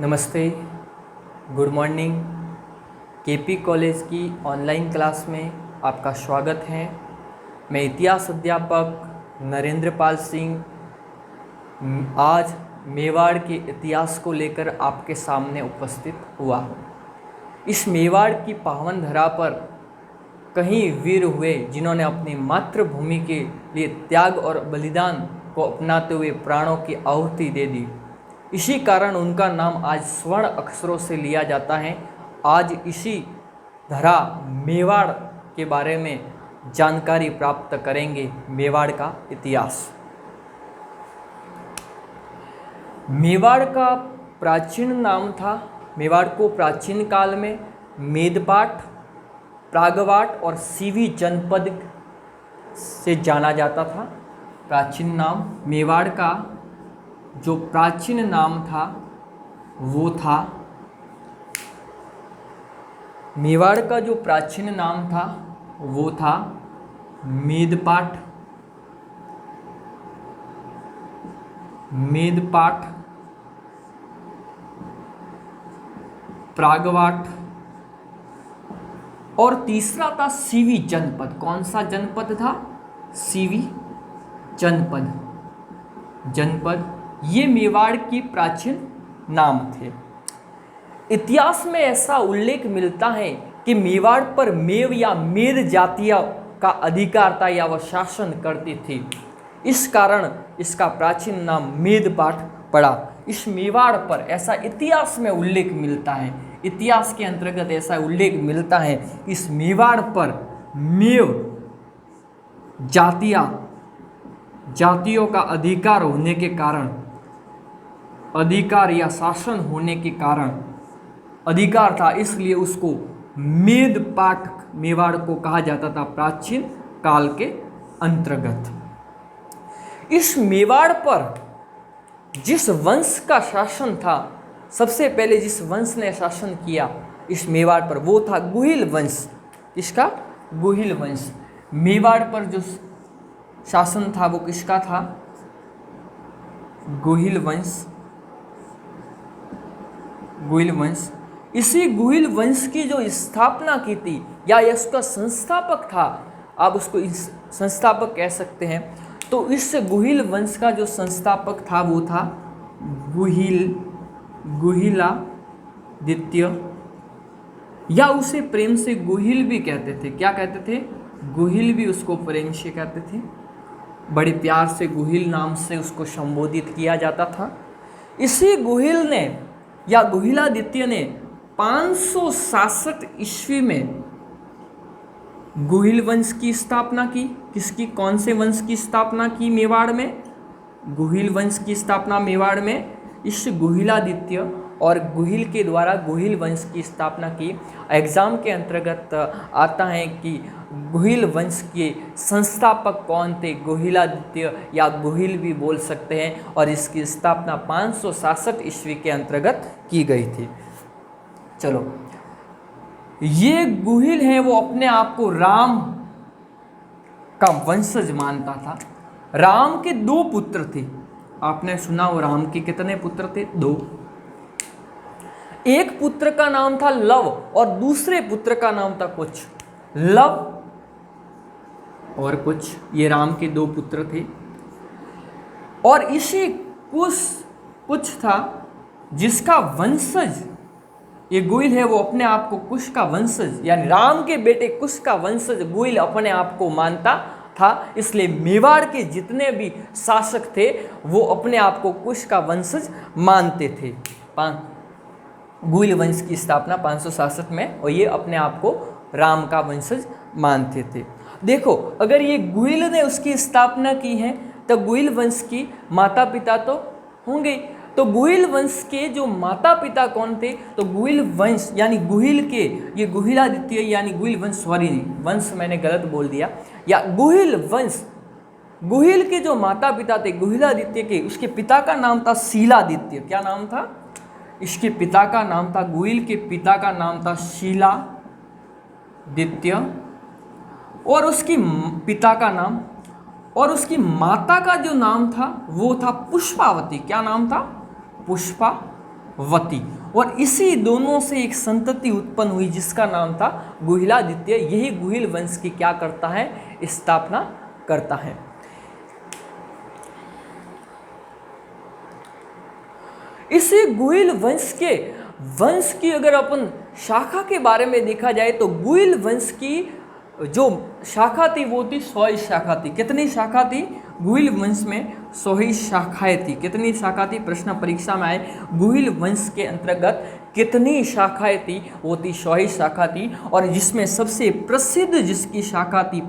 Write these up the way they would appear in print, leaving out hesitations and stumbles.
नमस्ते, good morning. KP college की online class में आपका स्वागत है। मैं इतिहास अध्यापक नरेंद्र पाल सिंह आज मेवाड़ के इतिहास को लेकर आपके सामने उपस्थित हुआ हूँ। इस मेवाड़ की पावन धरा पर कई वीर हुए जिन्होंने अपनी मातृभूमि के लिए त्याग और बलिदान को अपनाते हुए प्राणों की आहुति दे दी। इसी कारण उनका नाम आज स्वर्ण अक्षरों से लिया जाता है। आज इसी धरा मेवाड़ के बारे में जानकारी प्राप्त करेंगे। मेवाड़ का इतिहास। मेवाड़ का प्राचीन नाम था, मेवाड़ को प्राचीन काल में मेदपाट, प्रागवाट और सीवी जनपद से जाना जाता था। प्राचीन नाम मेवाड़ का जो प्राचीन नाम था वो था, मेवाड़ का जो प्राचीन नाम था वो था मेदपाट, प्रागवाट और तीसरा था सीवी जनपद। कौन सा जनपद था? सीवी जनपद। ये मेवाड़ की प्राचीन नाम थे। इतिहास में ऐसा उल्लेख मिलता है कि मेवाड़ पर मेव या मेद जातियों का अधिकार था या वह शासन करती थी। इस कारण इसका प्राचीन नाम मेदपाट पड़ा। इस मेवाड़ पर ऐसा इतिहास में उल्लेख मिलता है, इतिहास के अंतर्गत ऐसा उल्लेख मिलता है, इस मेवाड़ पर मेव जातियों का अधिकार होने के कारण, अधिकार या शासन होने के कारण अधिकार था, इसलिए उसको मेदपाट मेवाड़ को कहा जाता था प्राचीन काल के अंतर्गत। इस मेवाड़ पर जिस वंश का शासन था, सबसे पहले जिस वंश ने शासन किया इस मेवाड़ पर वो था गुहिल वंश। इसका गुहिल वंश। मेवाड़ पर जो शासन था वो किसका था? गुहिल वंश। इसी गुहिल वंश की जो स्थापना की थी या इसका संस्थापक था, आप उसको संस्थापक कह सकते हैं। तो इस गुहिल वंश का जो संस्थापक था वो था गुहिलादित्य, या उसे प्रेम से गुहिल भी कहते थे। क्या कहते थे? गुहिल भी उसको प्रेम से कहते थे। बड़े प्यार से गुहिल नाम से उसको संबोधित किया जाता था। इसी गुहिल ने या गुहिलादित्य ने 567 ईस्वी में गुहिल वंश की स्थापना की। किसकी? कौन से वंश की स्थापना की? मेवाड़ में गुहिल वंश की स्थापना मेवाड़ में इस गुहिलादित्य और गुहिल के द्वारा गुहिल वंश की स्थापना की। एग्जाम के अंतर्गत आता है कि गुहिल वंश के संस्थापक कौन थे? गुहिलादित्य या गुहिल भी बोल सकते हैं। और इसकी स्थापना 567 ईस्वी के अंतर्गत की गई थी। चलो, ये गुहिल है वो अपने आप को राम का वंशज मानता था। राम के 2 पुत्र थे। आपने सुना हो राम के कितने पुत्र थे? 2। एक पुत्र का नाम था लव और दूसरे पुत्र का नाम था कुछ। लव और कुछ, ये राम के 2 पुत्र थे। और इसी कुछ था जिसका वंशज ये गुहिल है वो अपने आप को कुश का वंशज यानी राम के बेटे कुश का वंशज गुहिल अपने आप को मानता था। इसलिए मेवाड़ के जितने भी शासक थे वो अपने आप को कुश का वंशज मानते थे। गुहिल वंश की स्थापना 567 में, और ये अपने आप को राम का वंशज मानते थे। देखो, अगर ये गुहिल ने उसकी स्थापना की है तो गुहिल वंश की माता पिता तो होंगे। तो गुहिल वंश के जो माता पिता कौन थे? तो गुहिल वंश यानी गुहिल के, ये गुहिलादित्य यानी गुहिल वंश, सॉरी वंश मैंने गलत बोल दिया, या गुहिल वंश, गुहिल के जो माता पिता थे गुहिलादित्य के, उसके पिता का नाम था शीलादित्य। क्या नाम था? इसके पिता का नाम था, गुहिल के पिता का नाम था शीलादित्य, और उसकी पिता का नाम, और उसकी माता का जो नाम था वो था पुष्पावती। क्या नाम था? पुष्पावती। वती, और इसी दोनों से एक संतति उत्पन्न हुई जिसका नाम था गुहिलादित्य। यही गुहिल वंश की क्या करता है, स्थापना करता है। इसी गुहिल वंश की अगर अपन शाखा के बारे में देखा जाए तो गुहिल वंश की जो शाखा थी वो थी 100 शाखा थी। कितनी शाखा थी गुहिल वंश में? 100 शाखाएं थी। कितनी शाखा थी? प्रश्न परीक्षा में आए गुहिल वंश के अंतर्गत कितनी शाखाएं थी? वो थी 100 शाखा थी। और जिसमें सबसे प्रसिद्ध जिसकी शाखा थी,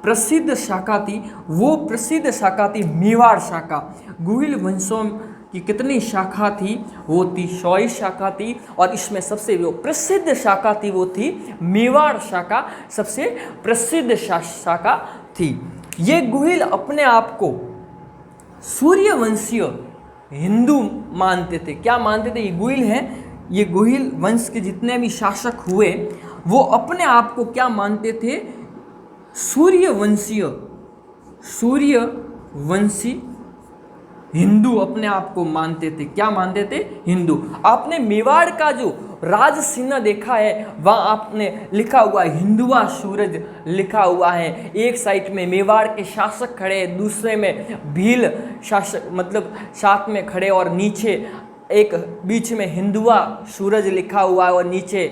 प्रसिद्ध शाखा थी, वो प्रसिद्ध शाखा थी मेवाड़ शाखा। गुहिल वंशों की कितनी शाखा थी? वो थी 100 शाखा थी। और इसमें सबसे जो प्रसिद्ध शाखा थी वो थी मेवाड़ शाखा, सबसे प्रसिद्ध शाखा थी। ये गुहिल अपने आप को सूर्यवंशीय हिंदू मानते थे। क्या मानते थे? ये गुहिल हैं, ये गुहिल वंश के जितने भी शासक हुए वो अपने आप को क्या मानते थे? सूर्यवंशी हिंदू अपने आप को मानते थे। क्या मानते थे? हिंदू। आपने मेवाड़ का जो राज चिन्ह देखा है वहाँ आपने लिखा हुआ हिंदुआ सूरज लिखा हुआ है। एक साइड में मेवाड़ के शासक खड़े, दूसरे में भील शासक मतलब साथ में खड़े, और नीचे एक बीच में हिंदुआ सूरज लिखा हुआ है, और नीचे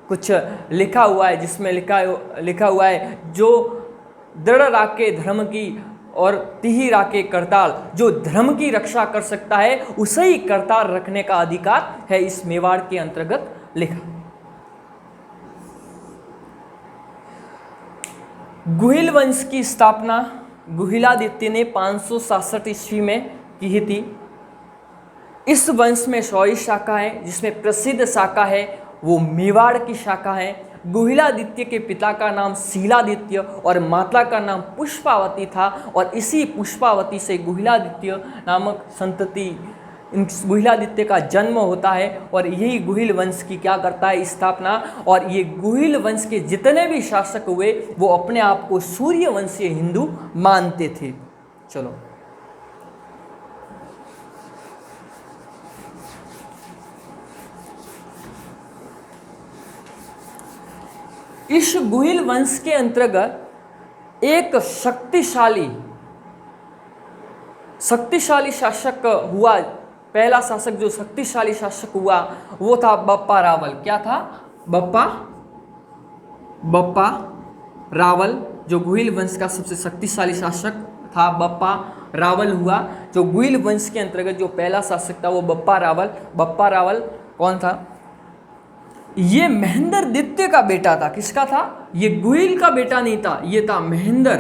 कुछ लिखा हुआ है जिसमें लिखा हुआ है जो दृढ़ राखे धर्म की और तिहि राखे करताल। जो धर्म की रक्षा कर सकता है उसे ही करताल रखने का अधिकार है, इस मेवाड़ के अंतर्गत लिखा। गुहिल वंश की स्थापना गुहिलादित्य ने 567 ईस्वी में की थी। इस वंश में 100 शाखा है, जिसमें प्रसिद्ध शाखा है वो मेवाड़ की शाखा है। गुहिलादित्य के पिता का नाम शीलादित्य और माता का नाम पुष्पावती था, और इसी पुष्पावती से गुहिलादित्य नामक संतति, गुहिलादित्य का जन्म होता है। और यही गुहिल वंश की क्या करता है? स्थापना। और ये गुहिल वंश के जितने भी शासक हुए वो अपने आप को सूर्यवंशीय हिंदू मानते थे। चलो, इस गुहिल वंश के अंतर्गत एक शक्तिशाली शासक हुआ। पहला शासक जो शक्तिशाली शासक हुआ वो था बप्पा रावल। क्या था? बप्पा रावल जो गुहिल वंश का सबसे शक्तिशाली शासक था, बप्पा रावल हुआ। जो गुहिल वंश के अंतर्गत जो पहला शासक था वो बप्पा रावल कौन था? ये महेंद्र द्वितीय का बेटा था। किसका था? ये गुहिल का बेटा नहीं था, ये था महेंद्र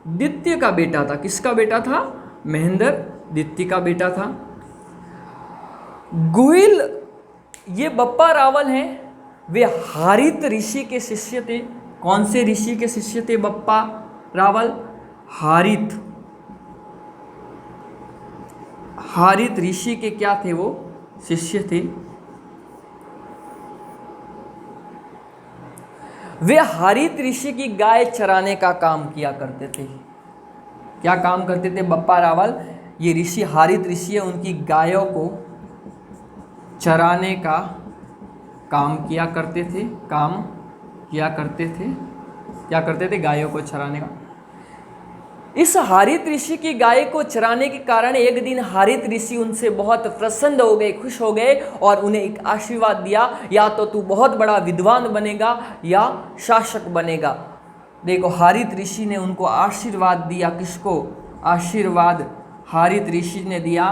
द्वितीय का बेटा था। किसका बेटा था? महेंद्र द्वितीय का बेटा था। गुहिल, ये बप्पा रावल हैं, वे हारित ऋषि के शिष्य थे। कौन से ऋषि के शिष्य थे बप्पा रावल? हारित ऋषि के क्या थे? वो शिष्य थे। वे हारित ऋषि की गाय चराने का काम किया करते थे। क्या काम करते थे बप्पा रावल? ये ऋषि, हारित ऋषि है, उनकी गायों को चराने का काम किया करते थे। क्या करते थे? गायों को चराने का। इस हारित ऋषि की गाय को चराने के कारण एक दिन हारित ऋषि उनसे बहुत प्रसन्न हो गए, खुश हो गए, और उन्हें एक आशीर्वाद दिया, या तो तू बहुत बड़ा विद्वान बनेगा या शासक बनेगा। देखो, हारित ऋषि ने उनको आशीर्वाद दिया। किसको आशीर्वाद हारित ऋषि ने दिया?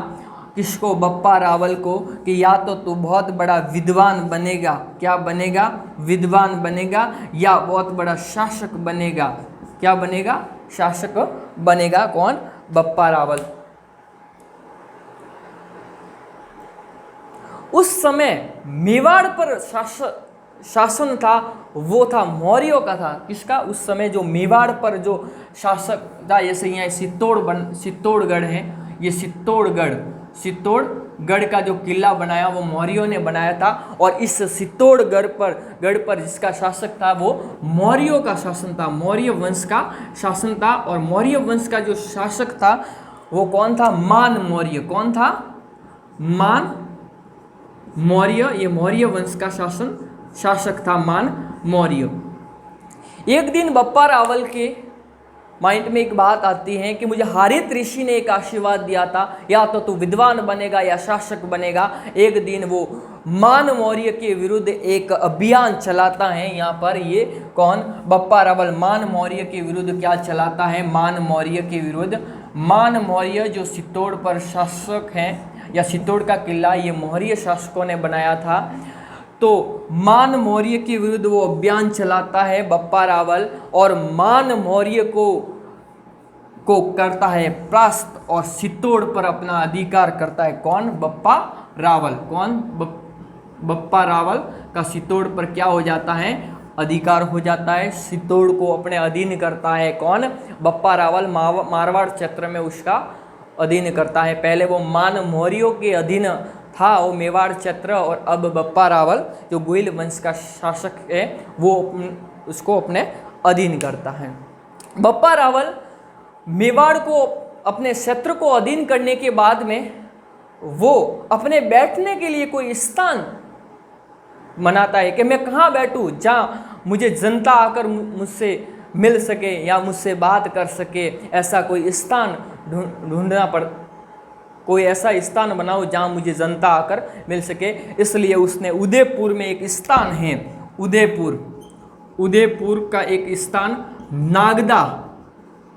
किसको? बप्पा रावल को, कि या तो तू बहुत बड़ा विद्वान बनेगा। क्या बनेगा? विद्वान बनेगा, या बहुत बड़ा शासक बनेगा। क्या बनेगा? शासक बनेगा। कौन? बप्पा रावल। उस समय मेवाड़ पर शासन था वो था मौर्यों का था। किसका? उस समय जो मेवाड़ पर जो शासक था, जैसे यहाँ चित्तौड़गढ़ है, ये चित्तौड़गढ़ का जो किला बनाया वो मौर्यों ने बनाया था। और इस चित्तौड़गढ़ पर जिसका शासक था वो मौर्यों का शासन था, मौर्य वंश का शासन था। और मौर्य वंश का जो शासक था वो कौन था? मान मौर्य। कौन था? मान मौर्य, ये मौर्य वंश का शासक था मान मौर्य। एक दिन बप्पा रावल के माइंड में एक बात आती है कि मुझे हारित ऋषि ने एक आशीर्वाद दिया था, या तो तू विद्वान बनेगा या शासक बनेगा। एक दिन वो मान मौर्य के विरुद्ध एक अभियान चलाता है। यहाँ पर ये कौन, बप्पा रावल मान मौर्य के विरुद्ध क्या चलाता है, मान मौर्य के विरुद्ध। मान मौर्य जो चित्तौड़ पर शासक हैं, या चित्तौड़ का किला ये मौर्य शासकों ने बनाया था, तो मान मौर्य के विरुद्ध वो अभियान चलाता है बप्पा रावल, और मान मौर्य को करता है परास्त, और चित्तौड़ पर अपना अधिकार करता है। कौन, बप्पा रावल। कौन, बप्पा रावल का चित्तौड़ पर क्या हो जाता है, अधिकार हो जाता है, चित्तौड़ को अपने अधीन करता है। कौन, बप्पा रावल मारवाड़ क्षेत्र में उसका अधीन करता है। पहले वो मान मौर्यों के अधीन था, वो मेवाड़ क्षेत्र, और अब बप्पा रावल जो गोहिल वंश का शासक है वो उसको अपने अधीन करता है। बप्पा रावल मेवाड़ को अपने क्षेत्र को अधीन करने के बाद में वो अपने बैठने के लिए कोई स्थान बनाता है कि मैं कहाँ बैठूँ जहाँ मुझे जनता आकर मुझसे मिल सके या मुझसे बात कर सके। ऐसा कोई स्थान ढूंढना पड़, कोई ऐसा स्थान बनाओ जहाँ मुझे जनता आकर मिल सके। इसलिए उसने उदयपुर में एक स्थान है, उदयपुर का एक स्थान नागदा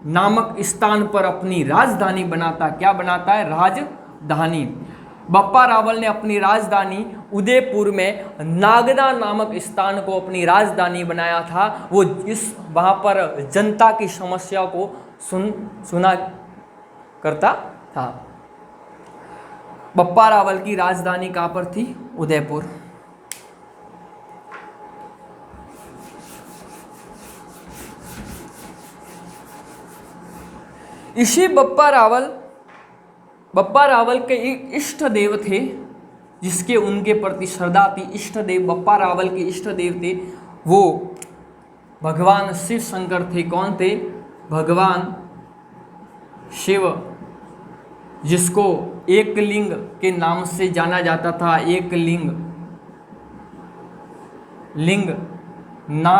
नामक स्थान पर अपनी राजधानी बनाता। क्या बनाता है, राजधानी। बप्पा रावल ने अपनी राजधानी उदयपुर में नागदा नामक स्थान को अपनी राजधानी बनाया था। वो वहाँ पर जनता की समस्या को सुना करता था। बप्पा रावल की राजधानी कहाँ पर थी, उदयपुर। इसी बप्पा रावल के एक इष्ट देव थे जिसके उनके प्रति श्रद्धा थी। इष्ट देव, बप्पा रावल के इष्ट देव थे वो भगवान शिव शंकर थे। कौन थे, भगवान शिव, जिसको एक लिंग के नाम से जाना जाता था। एक लिंग नाथ